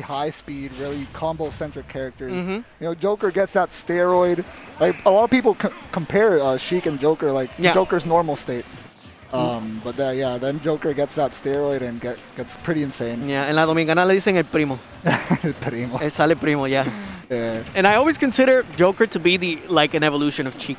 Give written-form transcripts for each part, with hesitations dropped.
high speed, really combo-centric characters. You know, Joker gets that steroid. Like, a lot of people compare Sheik and Joker, like Joker's normal state. But then Joker gets that steroid and gets pretty insane. Yeah, en la dominicana le dicen el primo. El primo. Sale primo, yeah. And I always consider Joker to be an evolution of Sheik.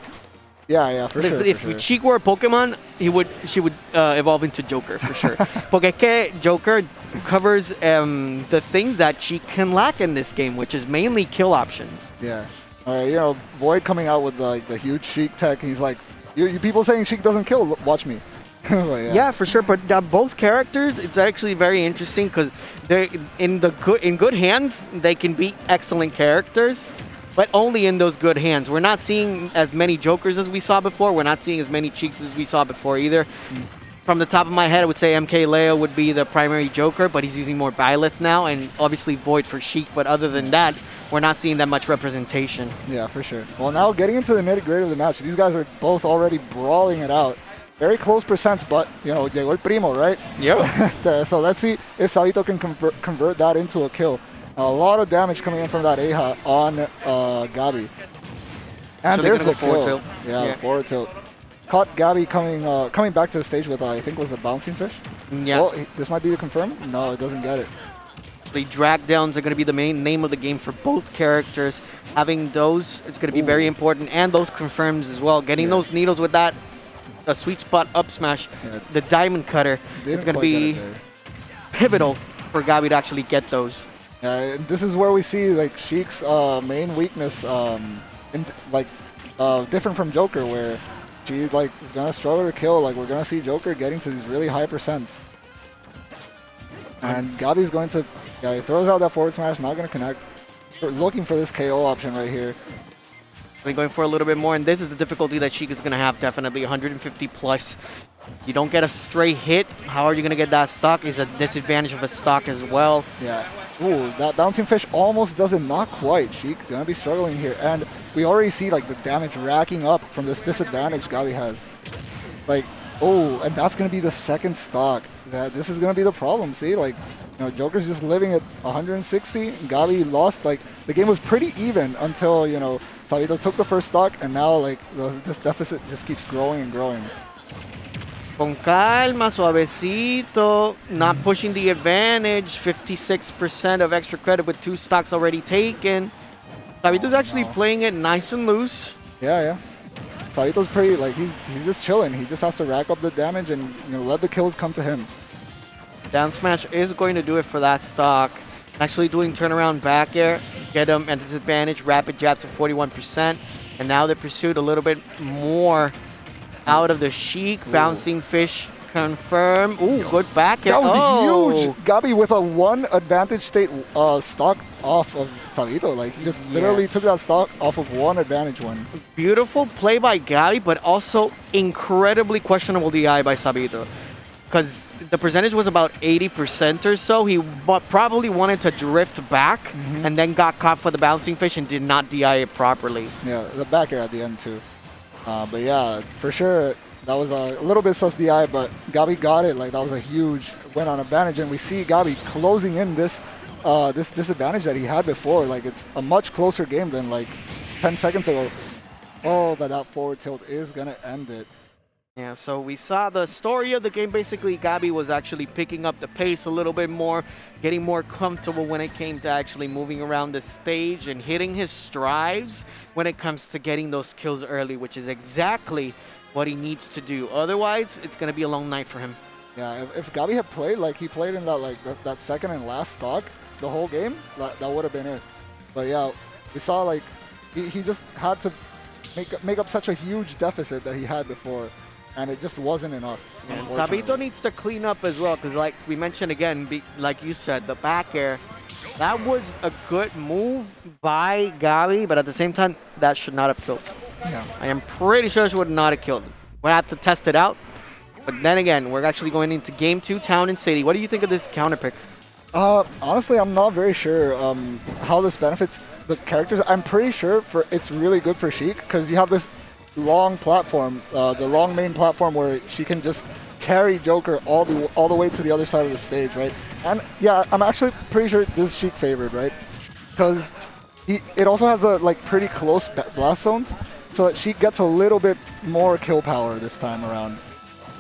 Yeah, for sure. If Sheik were a Pokemon, she would evolve into Joker, for sure. Porque es que Joker covers the things that Sheik can lack in this game, which is mainly kill options. Yeah. You know, Void coming out with the huge Sheik tech, he's like, you people saying Sheik doesn't kill, watch me. Yeah, for sure. But both characters, it's actually very interesting because they're in good hands, they can be excellent characters, but only in those good hands. We're not seeing as many Jokers as we saw before. We're not seeing as many Sheiks as we saw before either. From the top of my head, I would say MK Leo would be the primary Joker, but he's using more Byleth now, and obviously Void for Sheik. But other than that, we're not seeing that much representation. Yeah, for sure. Well, now getting into the nitty-gritty of the match, these guys are both already brawling it out. Very close percents, but, you know, llegó el primo, right? Yeah. So let's see if Sabito can convert that into a kill. A lot of damage coming in from that AHA on Gaby. And so there's the kill. Tilt. Yeah, the forward tilt. Caught Gaby coming back to the stage with, I think, was a bouncing fish. Yeah. Oh, this might be the confirm? No, it doesn't get it. The drag downs are going to be the main name of the game for both characters. Having those, it's going to be very important, and those confirms as well. Getting those needles with that sweet spot up smash, the diamond cutter, it's going to be pivotal for Gaby to actually get those. And this is where we see like Sheik's main weakness, different from Joker, where she is going to struggle to kill. Like, we're going to see Joker getting to these really high percents. And Gaby's going to, he throws out that forward smash, not going to connect. We're looking for this KO option right here. Going for a little bit more, and this is the difficulty that Sheik is going to have, definitely 150 plus. You don't get a straight hit. How are you going to get that stock? Is a disadvantage of a stock as well. Yeah. Ooh, that bouncing fish almost does it, not quite. Sheik going to be struggling here. And we already see like the damage racking up from this disadvantage Gaby has. Like, oh, and that's going to be the second stock. This is going to be the problem. See, like, you know, Joker's just living at 160. Gaby lost. Like, the game was pretty even until, you know, Sabito took the first stock, and now, like, this deficit just keeps growing and growing. Con calma, suavecito, not pushing the advantage. 56% of extra credit with 2 stocks already taken. Sabito's actually playing it nice and loose. Yeah. Sabito's pretty, like, he's just chilling. He just has to rack up the damage and, you know, let the kills come to him. Down smash is going to do it for that stock. Actually doing turnaround back air, get him at disadvantage, rapid jabs at 41%. And now they pursued a little bit more out of the Sheik. Bouncing fish confirm. Ooh, good back air. That was huge. Gaby with a 1 advantage state stock off of Sabito. Like, he just literally took that stock off of 1 advantage one. Beautiful play by Gaby, but also incredibly questionable DI by Sabito. Because the percentage was about 80% or so. He probably wanted to drift back and then got caught for the bouncing fish and did not DI it properly. Yeah, the back air at the end too. But yeah, for sure, that was a little bit sus DI, but Gaby got it. Like, that was a huge win on advantage. And we see Gaby closing in this disadvantage that he had before. Like, it's a much closer game than like 10 seconds ago. Oh, but that forward tilt is going to end it. Yeah, so we saw the story of the game. Basically, Gaby was actually picking up the pace a little bit more, getting more comfortable when it came to actually moving around the stage and hitting his strides when it comes to getting those kills early, which is exactly what he needs to do. Otherwise, it's going to be a long night for him. Yeah, if Gaby had played like he played in that that second and last stock the whole game, that would have been it. But yeah, we saw like he just had to make up such a huge deficit that he had before. And it just wasn't enough. And Sabito needs to clean up as well, because like we mentioned again, like you said, the back air, that was a good move by Gaby, but at the same time, that should not have killed. Yeah. I am pretty sure she would not have killed. We'll have to test it out. But then again, we're actually going into Game 2, Town and City. What do you think of this counter pick? Honestly, I'm not very sure how this benefits the characters. I'm pretty sure it's really good for Sheik, because you have this long platform, the long main platform where she can just carry Joker all the way to the other side of the stage, right? And yeah, I'm actually pretty sure this is Sheik favored, right? Because it also has a like pretty close blast zones, so that Sheik gets a little bit more kill power this time around.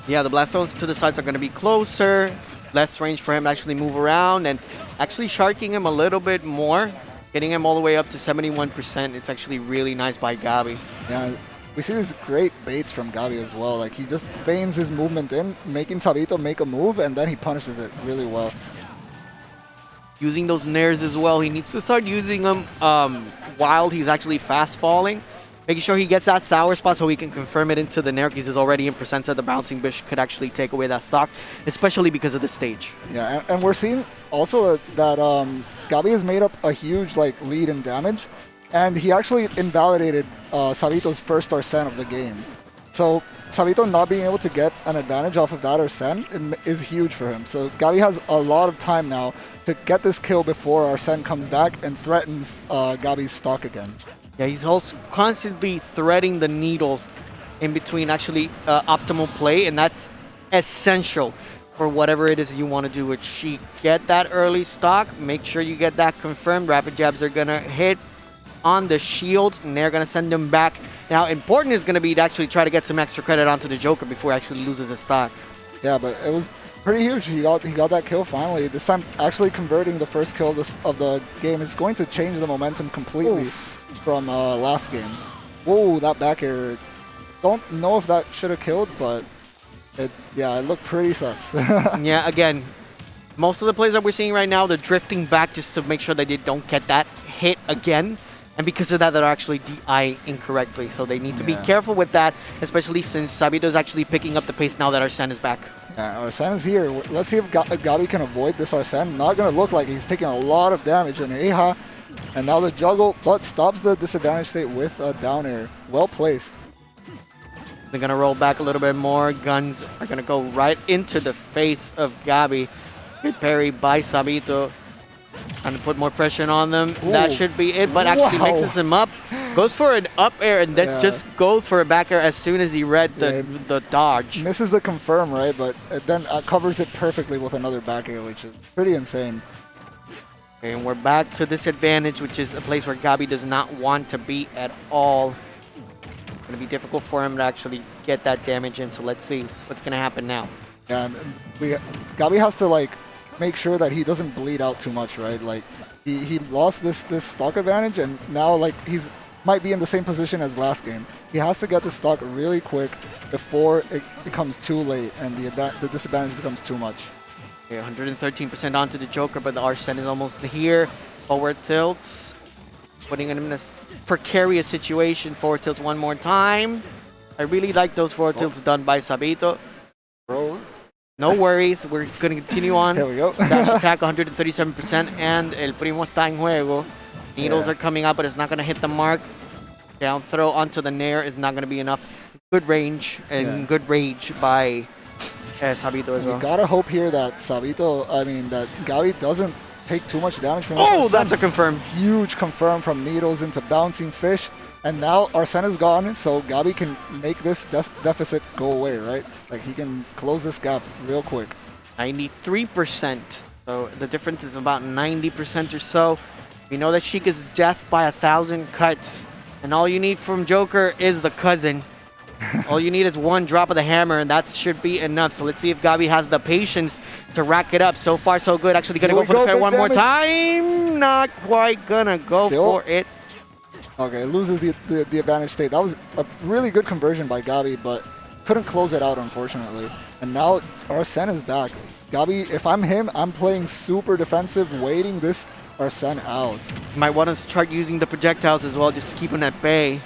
Yeah, the blast zones to the sides are going to be closer, less range for him to actually move around, and actually sharking him a little bit more, getting him all the way up to 71%. It's actually really nice by Gaby. Yeah, we see these great baits from Gaby as well. Like, he just feigns his movement in, making Sabito make a move, and then he punishes it really well. Using those nairs as well. He needs to start using them while he's actually fast falling. Making sure he gets that sour spot so he can confirm it into the nair, because he's already in percent the bouncing bush could actually take away that stock, especially because of the stage. Yeah, and we're seeing also that Gaby has made up a huge like lead in damage, and he actually invalidated Sabito's first Arsene of the game. So Sabito not being able to get an advantage off of that Arsene is huge for him. So Gaby has a lot of time now to get this kill before Arsene comes back and threatens Gaby's stock again. Yeah, he's also constantly threading the needle in between actually optimal play, and that's essential for whatever it is you want to do with Sheik. Get that early stock, make sure you get that confirmed. Rapid jabs are going to hit on the shield, and they're going to send them back. Now, important is going to be to actually try to get some extra credit onto the Joker before he actually loses his stock. Yeah, but it was pretty huge. He got that kill finally. This time, actually converting the first kill of the game is going to change the momentum completely. Oof. From last game. Whoa, that back air. Don't know if that should have killed, but it looked pretty sus. Yeah, again, most of the plays that we're seeing right now, they're drifting back just to make sure that they don't get that hit again. And because of that, they're actually DI incorrectly. So they need to be careful with that, especially since Sabito is actually picking up the pace now that Arsene is back. Yeah, Arsene is here. Let's see if Gaby can avoid this Arsene. Not going to look like he's taking a lot of damage. And Eha. And now the juggle, but stops the disadvantage state with a down air. Well placed. They're going to roll back a little bit more. Guns are going to go right into the face of Gaby. Good parry by Sabito. Trying to put more pressure on them. Ooh. That should be it, but actually mixes him up. Goes for an up air, and then just goes for a back air as soon as he read the dodge. Misses the confirm, right? But then covers it perfectly with another back air, which is pretty insane. And we're back to disadvantage, which is a place where Gaby does not want to be at all. It's going to be difficult for him to actually get that damage in, so let's see what's going to happen now. Yeah, and Gaby has to like make sure that he doesn't bleed out too much, right? Like he lost this stock advantage, and now like he's might be in the same position as last game. He has to get the stock really quick before it becomes too late and the disadvantage becomes too much. Okay, 113% onto the Joker, but the Arsene is almost here. Forward tilts, putting him in a precarious situation. Forward tilts one more time. I really like those forward tilts done by Sabito. Bro. No worries, we're going to continue on. Here we go. Dash attack 137%, and El Primo está en juego. Needles are coming out, but it's not going to hit the mark. Down throw onto the nair is not going to be enough. Good range and good rage by Sabito as well. You gotta hope here that that Gaby doesn't take too much damage from this. Oh, that's a confirm. Huge confirm from needles into bouncing fish. And now Arsene is gone, so Gaby can make this deficit go away, right? Like he can close this gap real quick. 93%. So the difference is about 90% or so. We know that Sheik is death by 1,000 cuts. And all you need from Joker is the cousin. All you need is one drop of the hammer, and that should be enough. So let's see if Gaby has the patience to rack it up. So far, so good. Actually, going to go for the fair one more time. Not quite going to go for it. Okay, loses the advantage state. That was a really good conversion by Gaby, but couldn't close it out, unfortunately. And now Arsene is back. Gaby, if I'm him, I'm playing super defensive, waiting this Arsene out. Might want to start using the projectiles as well, just to keep him at bay.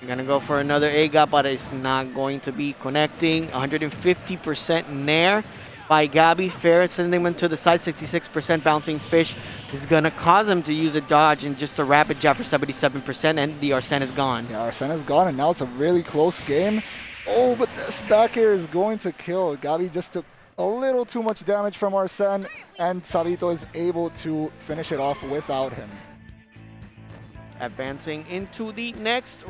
You're going to go for another A-gap, but it's not going to be connecting. 150% nair by Gaby. Fair sending him to the side. 66% bouncing fish is going to cause him to use a dodge and just a rapid jab for 77%, and the Arsene is gone. Yeah, Arsene is gone, and now it's a really close game. Oh, but this back air is going to kill. Gaby just took a little too much damage from Arsene, and Sabito is able to finish it off without him. Advancing into the next